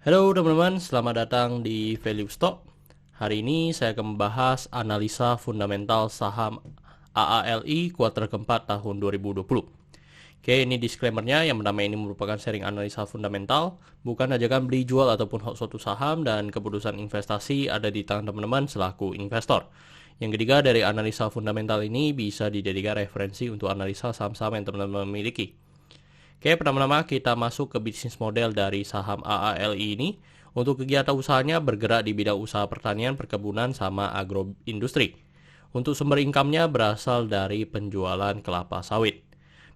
Halo teman-teman, selamat datang di Value Stock. Hari ini saya akan membahas analisa fundamental saham AALI kuartal keempat tahun 2020. Oke, ini disclaimer-nya. Yang pertama, ini merupakan sharing analisa fundamental, bukan ajakan beli jual ataupun hold suatu saham, dan keputusan investasi ada di tangan teman-teman selaku investor. Yang ketiga, dari analisa fundamental ini bisa dijadikan referensi untuk analisa saham-saham yang teman-teman miliki. Oke, pertama-tama kita masuk ke bisnis model dari saham AALI ini. Untuk kegiatan usahanya bergerak di bidang usaha pertanian, perkebunan, sama agroindustri. Untuk sumber income-nya berasal dari penjualan kelapa sawit.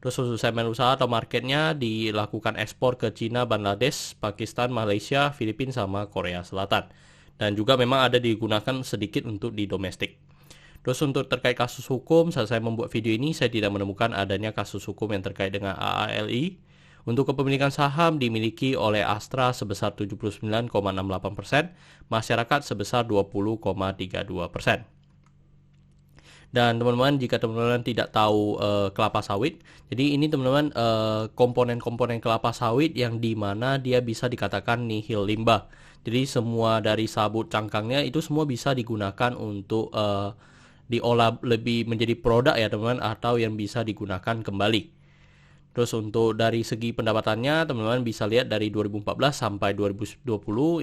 Terus untuk segmen usaha atau marketnya dilakukan ekspor ke Cina, Bangladesh, Pakistan, Malaysia, Filipina, sama Korea Selatan. Dan juga memang ada digunakan sedikit untuk di domestik. Terus untuk terkait kasus hukum, saat saya membuat video ini, saya tidak menemukan adanya kasus hukum yang terkait dengan AALI. Untuk kepemilikan saham dimiliki oleh Astra sebesar 79,68%, masyarakat sebesar 20,32%. Dan teman-teman, jika teman-teman tidak tahu kelapa sawit, jadi ini teman-teman komponen-komponen kelapa sawit yang dimana dia bisa dikatakan nihil limbah. Jadi semua dari sabut cangkangnya itu semua bisa digunakan untuk diolah lebih menjadi produk ya teman-teman, atau yang bisa digunakan kembali. Terus untuk dari segi pendapatannya teman-teman bisa lihat dari 2014 sampai 2020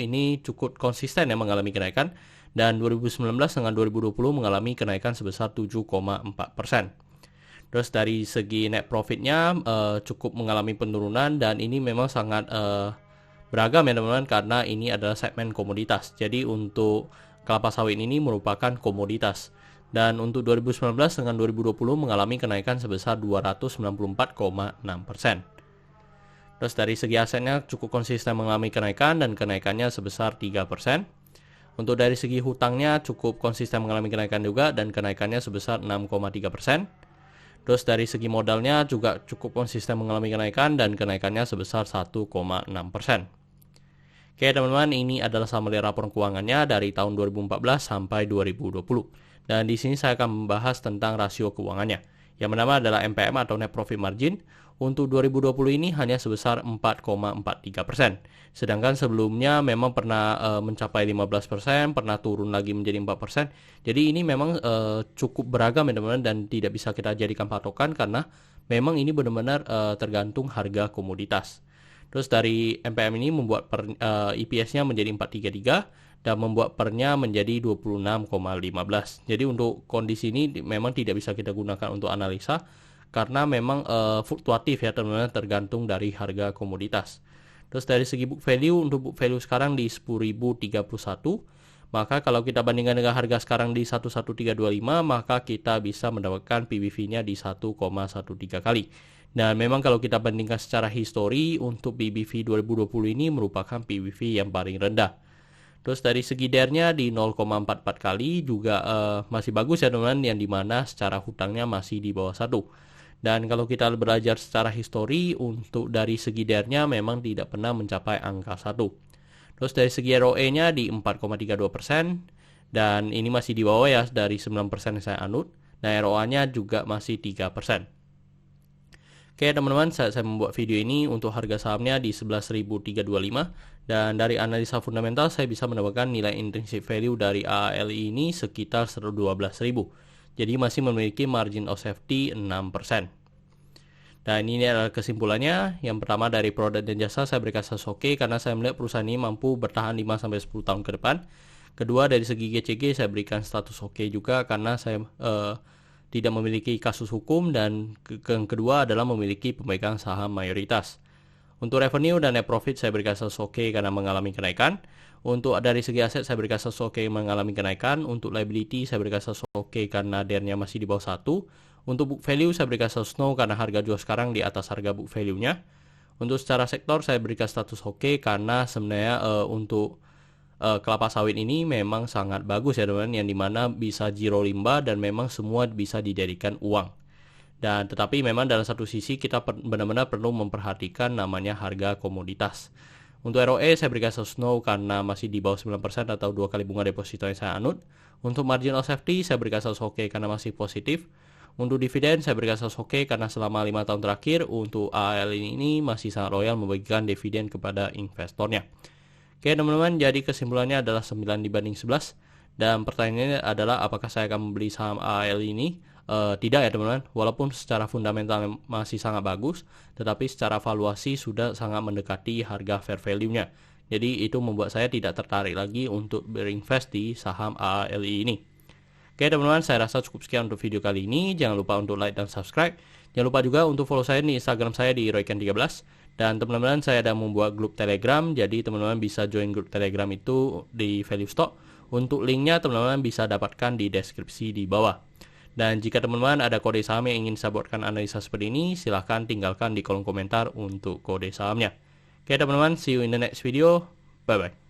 ini cukup konsisten ya mengalami kenaikan, dan 2019 dengan 2020 mengalami kenaikan sebesar 7,4%. Terus dari segi net profitnya cukup mengalami penurunan, dan ini memang sangat beragam ya teman-teman, karena ini adalah segmen komoditas. Jadi untuk kelapa sawit ini merupakan komoditas. Dan untuk 2019 dengan 2020 mengalami kenaikan sebesar 294,6%. Terus dari segi asetnya cukup konsisten mengalami kenaikan, dan kenaikannya sebesar 3%. Untuk dari segi hutangnya cukup konsisten mengalami kenaikan juga, dan kenaikannya sebesar 6,3%. Terus dari segi modalnya juga cukup konsisten mengalami kenaikan, dan kenaikannya sebesar 1,6%. Oke teman-teman, ini adalah summary laporan keuangannya dari tahun 2014 sampai 2020. Dan di sini saya akan membahas tentang rasio keuangannya. Yang pertama adalah NPM atau Net Profit Margin. Untuk 2020 ini hanya sebesar 4,43%. Sedangkan sebelumnya memang pernah mencapai 15%, pernah turun lagi menjadi 4%. Jadi ini memang cukup beragam ya teman-teman, dan tidak bisa kita jadikan patokan karena memang ini benar-benar tergantung harga komoditas. Terus dari NPM ini membuat EPS-nya menjadi 433 dan membuat pernya menjadi 26,15. Jadi untuk kondisi ini memang tidak bisa kita gunakan untuk analisa karena memang fluktuatif ya teman-teman, tergantung dari harga komoditas. Terus dari segi book value, untuk book value sekarang di 10.031, maka kalau kita bandingkan dengan harga sekarang di 11325, maka kita bisa mendapatkan PBV-nya di 1,13 kali. Dan memang kalau kita bandingkan secara histori, untuk PBV 2020 ini merupakan PBV yang paling rendah. Terus dari segi DER-nya di 0,44 kali juga masih bagus ya teman-teman, yang dimana secara hutangnya masih di bawah 1. Dan kalau kita belajar secara histori, untuk dari segi DER-nya memang tidak pernah mencapai angka 1. Terus dari segi ROE-nya di 4,32%, dan ini masih di bawah ya dari 9% yang saya anut. Dan ROA-nya juga masih 3%. Oke teman-teman, saya membuat video ini untuk harga sahamnya di 11.325, dan dari analisa fundamental saya bisa mendapatkan nilai intrinsic value dari AALI ini sekitar 12.000. Jadi masih memiliki margin of safety 6%. Dan ini adalah kesimpulannya. Yang pertama, dari produk dan jasa saya berikan status oke karena saya melihat perusahaan ini mampu bertahan 5-10 tahun ke depan. Kedua, dari segi GCG saya berikan status oke juga karena saya tidak memiliki kasus hukum, dan yang kedua adalah memiliki pemegang saham mayoritas. Untuk revenue dan net profit saya berikan status oke karena mengalami kenaikan. Untuk dari segi aset saya berikan status oke mengalami kenaikan. Untuk liability saya berikan status oke karena DER-nya masih di bawah 1. Untuk book value saya berikan status no karena harga jual sekarang di atas harga book value-nya. Untuk secara sektor saya berikan status oke karena sebenarnya untuk kelapa sawit ini memang sangat bagus ya teman-teman, yang dimana bisa zero limbah dan memang semua bisa dijadikan uang. Dan tetapi memang dalam satu sisi kita benar-benar perlu memperhatikan namanya harga komoditas. Untuk ROE saya berikan status no karena masih di bawah 9% atau 2 kali bunga deposito yang saya anut. Untuk margin of safety saya berikan status oke karena masih positif. Untuk dividen saya berikan status oke karena selama 5 tahun terakhir untuk AAL ini masih sangat loyal membagikan dividen kepada investornya. Oke teman-teman, jadi kesimpulannya adalah 9/11. Dan pertanyaannya adalah apakah saya akan membeli saham AAL ini? Tidak ya teman-teman, walaupun secara fundamental masih sangat bagus, tetapi secara valuasi sudah sangat mendekati harga fair value-nya. Jadi itu membuat saya tidak tertarik lagi untuk berinvest di saham AALI ini. Oke teman-teman, saya rasa cukup sekian untuk video kali ini. Jangan lupa untuk like dan subscribe. Jangan lupa juga untuk follow saya di Instagram saya di royken13. Dan teman-teman, saya ada membuat grup Telegram, jadi teman-teman bisa join grup Telegram itu di Value Stock. Untuk linknya teman-teman bisa dapatkan di deskripsi di bawah. Dan jika teman-teman ada kode saham yang ingin saya buatkan analisa seperti ini, silahkan tinggalkan di kolom komentar untuk kode sahamnya. Oke teman-teman, see you in the next video. Bye-bye.